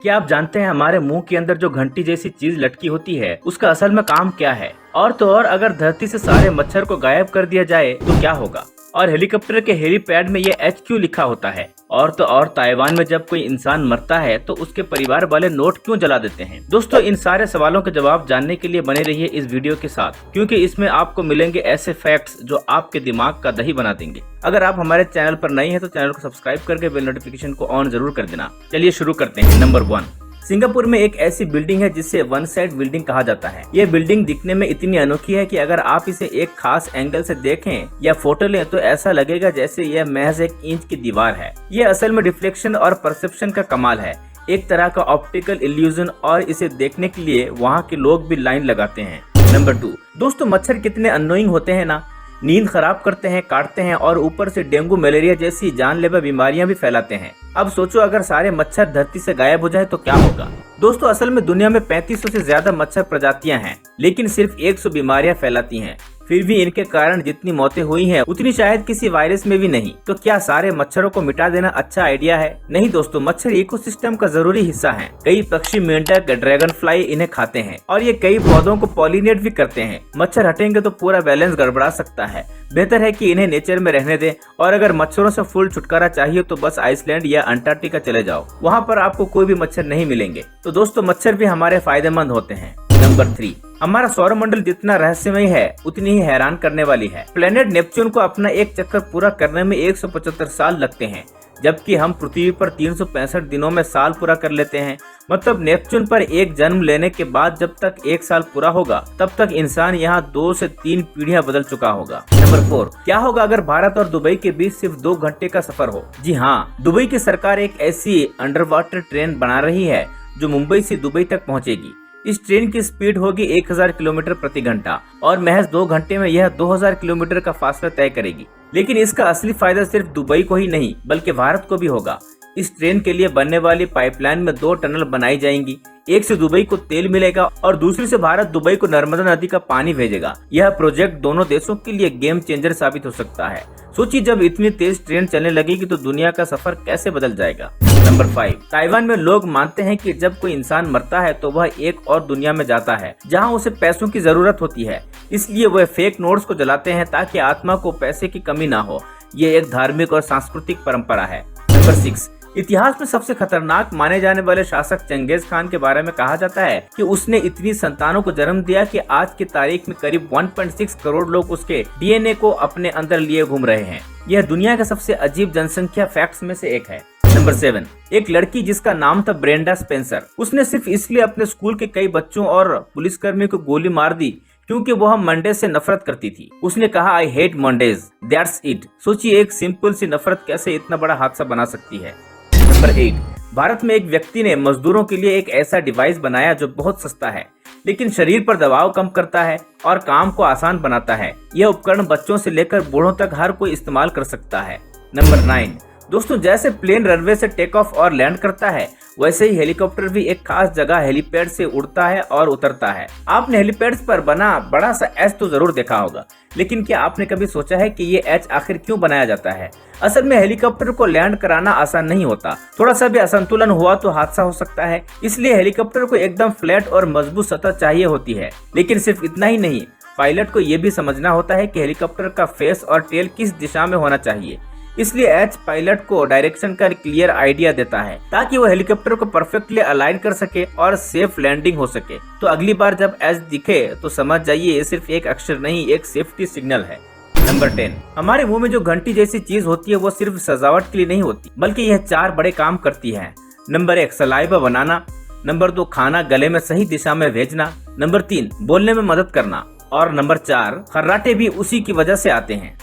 क्या आप जानते हैं हमारे मुंह के अंदर जो घंटी जैसी चीज लटकी होती है उसका असल में काम क्या है? और तो और अगर धरती से सारे मच्छर को गायब कर दिया जाए तो क्या होगा? और हेलीकॉप्टर के हेलीपैड में ये HQ लिखा होता है। और तो और ताइवान में जब कोई इंसान मरता है तो उसके परिवार वाले नोट क्यों जला देते हैं? दोस्तों, इन सारे सवालों के जवाब जानने के लिए बने रहिए इस वीडियो के साथ, क्योंकि इसमें आपको मिलेंगे ऐसे फैक्ट्स जो आपके दिमाग का दही बना देंगे। अगर आप हमारे चैनल पर नए हैं तो चैनल को सब्सक्राइब करके बेल नोटिफिकेशन को ऑन जरूर कर देना। चलिए शुरू करते हैं। नंबर 1, सिंगापुर में एक ऐसी बिल्डिंग है जिसे वन साइड बिल्डिंग कहा जाता है। ये बिल्डिंग दिखने में इतनी अनोखी है कि अगर आप इसे एक खास एंगल से देखें या फोटो लें तो ऐसा लगेगा जैसे यह महज 1 इंच की दीवार है। ये असल में रिफ्लेक्शन और परसेप्शन का कमाल है, एक तरह का ऑप्टिकल इल्यूजन, और इसे देखने के लिए वहाँ के लोग भी लाइन लगाते हैं। नंबर 2, दोस्तों मच्छर कितने अननोइंग होते हैं ना। नींद खराब करते हैं, काटते हैं और ऊपर से डेंगू मलेरिया जैसी जानलेवा बीमारियां भी फैलाते हैं। अब सोचो अगर सारे मच्छर धरती से गायब हो जाए तो क्या होगा? दोस्तों, असल में दुनिया में 3500 से ज्यादा मच्छर प्रजातियां हैं, लेकिन सिर्फ 100 बीमारियां फैलाती हैं। फिर भी इनके कारण जितनी मौतें हुई हैं उतनी शायद किसी वायरस में भी नहीं। तो क्या सारे मच्छरों को मिटा देना अच्छा आइडिया है? नहीं दोस्तों, मच्छर इकोसिस्टम का जरूरी हिस्सा हैं। कई पक्षी, मेंढक, ड्रैगन फ्लाई इन्हें खाते हैं और ये कई पौधों को पॉलिनेट भी करते हैं। मच्छर हटेंगे तो पूरा बैलेंस गड़बड़ा सकता है। बेहतर है कि इन्हें नेचर में रहने दें, और अगर मच्छरों से फुल छुटकारा चाहिए तो बस आइसलैंड या अंटार्कटिका चले जाओ, वहाँ पर आपको कोई भी मच्छर नहीं मिलेंगे। तो दोस्तों, मच्छर भी हमारे फायदेमंद होते हैं। नंबर 3, हमारा सौरमंडल जितना रहस्यमय है उतनी ही हैरान करने वाली है। प्लेनेट नेपच्यून को अपना एक चक्कर पूरा करने में 175 साल लगते हैं, जबकि हम पृथ्वी पर 365 दिनों में साल पूरा कर लेते हैं। मतलब नेपच्यून पर एक जन्म लेने के बाद जब तक 1 साल पूरा होगा तब तक इंसान यहाँ 2 से 3 पीढ़ियां बदल चुका होगा। नंबर 4, क्या होगा अगर भारत और दुबई के बीच सिर्फ 2 घंटे का सफर हो? जी हाँ, दुबई की सरकार एक ऐसी अंडर वाटर ट्रेन बना रही है जो मुंबई से दुबई तक पहुँचेगी। इस ट्रेन की स्पीड होगी 1000 किलोमीटर प्रति घंटा और महज 2 घंटे में यह 2000 किलोमीटर का फासला तय करेगी। लेकिन इसका असली फायदा सिर्फ दुबई को ही नहीं बल्कि भारत को भी होगा। इस ट्रेन के लिए बनने वाली पाइपलाइन में 2 टनल बनाई जाएंगी। एक से दुबई को तेल मिलेगा और दूसरी से भारत दुबई को नर्मदा नदी का पानी भेजेगा। यह प्रोजेक्ट दोनों देशों के लिए गेम चेंजर साबित हो सकता है। सोचिए, जब इतनी तेज ट्रेन चलने लगेगी तो दुनिया का सफर कैसे बदल जाएगा। नंबर 5, ताइवान में लोग मानते हैं कि जब कोई इंसान मरता है तो वह एक और दुनिया में जाता है जहां उसे पैसों की जरूरत होती है। इसलिए वह फेक नोट्स को जलाते हैं ताकि आत्मा को पैसे की कमी ना हो। ये एक धार्मिक और सांस्कृतिक परंपरा है। नंबर 6, इतिहास में सबसे खतरनाक माने जाने वाले शासक चंगेज खान के बारे में कहा जाता है कि उसने इतनी संतानों को जन्म दिया कि आज की तारीख में करीब 1.6 करोड़ लोग उसके DNA को अपने अंदर लिए घूम रहे हैं। यह दुनिया का सबसे अजीब जनसंख्या फैक्ट्स में से एक है। नंबर 7, एक लड़की जिसका नाम था ब्रेंडा स्पेंसर, उसने सिर्फ इसलिए अपने स्कूल के कई बच्चों और पुलिसकर्मियों को गोली मार दी क्योंकि वह मंडे से नफरत करती थी। उसने कहा, I hate Mondays, that's it. सोचिए, एक सिंपल सी नफरत कैसे इतना बड़ा हादसा बना सकती है। नंबर 8, भारत में एक व्यक्ति ने मजदूरों के लिए एक ऐसा डिवाइस बनाया जो बहुत सस्ता है लेकिन शरीर पर दबाव कम करता है और काम को आसान बनाता है। यह उपकरण बच्चों से लेकर बूढ़ों तक हर कोई इस्तेमाल कर सकता है। नंबर 9, दोस्तों जैसे प्लेन रनवे से टेक ऑफ और लैंड करता है वैसे ही हेलीकॉप्टर भी एक खास जगह हेलीपैड से उड़ता है और उतरता है। आपने हेलीपैड्स पर बना बड़ा सा एच तो जरूर देखा होगा, लेकिन क्या आपने कभी सोचा है कि ये एच आखिर क्यों बनाया जाता है? असल में हेलीकॉप्टर को लैंड कराना आसान नहीं होता। थोड़ा सा भी असंतुलन हुआ तो हादसा हो सकता है। इसलिए हेलीकॉप्टर को एकदम फ्लैट और मजबूत सतह चाहिए होती है। लेकिन सिर्फ इतना ही नहीं, पायलट को ये भी समझना होता है कि हेलीकॉप्टर का फेस और टेल किस दिशा में होना चाहिए। इसलिए एच पायलट को डायरेक्शन का क्लियर आइडिया देता है ताकि वो हेलीकॉप्टर को परफेक्टली अलाइन कर सके और सेफ लैंडिंग हो सके। तो अगली बार जब एच दिखे तो समझ जाइए ये सिर्फ एक अक्षर नहीं, एक सेफ्टी सिग्नल है। नंबर 10, हमारे मुंह में जो घंटी जैसी चीज होती है वो सिर्फ सजावट के लिए नहीं होती बल्कि यह 4 बड़े काम करती है। नंबर 1, सलाइवा बनाना। नंबर 2, खाना गले में सही दिशा में भेजना। नंबर 3, बोलने में मदद करना। और नंबर 4, खर्राटे भी उसी की वजह से आते हैं।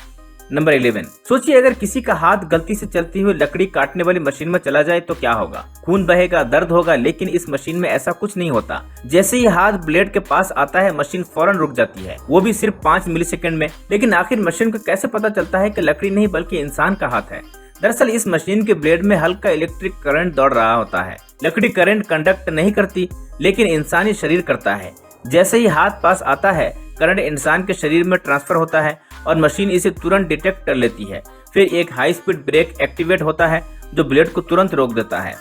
नंबर 11, सोचिए अगर किसी का हाथ गलती से चलती हुई लकड़ी काटने वाली मशीन में चला जाए तो क्या होगा? खून बहेगा, दर्द होगा, लेकिन इस मशीन में ऐसा कुछ नहीं होता। जैसे ही हाथ ब्लेड के पास आता है मशीन फौरन रुक जाती है, वो भी सिर्फ 5 मिलीसेकंड में। लेकिन आखिर मशीन को कैसे पता चलता है कि लकड़ी नहीं बल्कि इंसान का हाथ है? दरअसल इस मशीन के ब्लेड में हल्का इलेक्ट्रिक करंट दौड़ रहा होता है। लकड़ी करंट कंडक्ट नहीं करती लेकिन इंसानी शरीर करता है। जैसे ही हाथ पास आता है करंट इंसान के शरीर में ट्रांसफर होता है और मशीन इसे तुरंत डिटेक्ट कर लेती है। फिर एक हाई स्पीड ब्रेक एक्टिवेट होता है जो ब्लेड को तुरंत रोक देता है।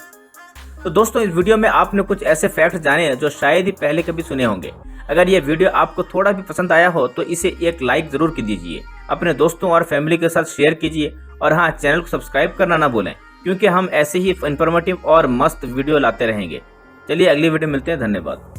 तो दोस्तों इस वीडियो में आपने कुछ ऐसे फैक्ट जाने जो शायद ही पहले कभी सुने होंगे। अगर ये वीडियो आपको थोड़ा भी पसंद आया हो तो इसे एक लाइक जरूर कीजिए, अपने दोस्तों और फैमिली के साथ शेयर कीजिए और हाँ, चैनल को सब्सक्राइब करना ना भूलें, क्योंकि हम ऐसे ही इन्फॉर्मेटिव और मस्त वीडियो लाते रहेंगे। चलिए अगली वीडियो मिलते हैं, धन्यवाद।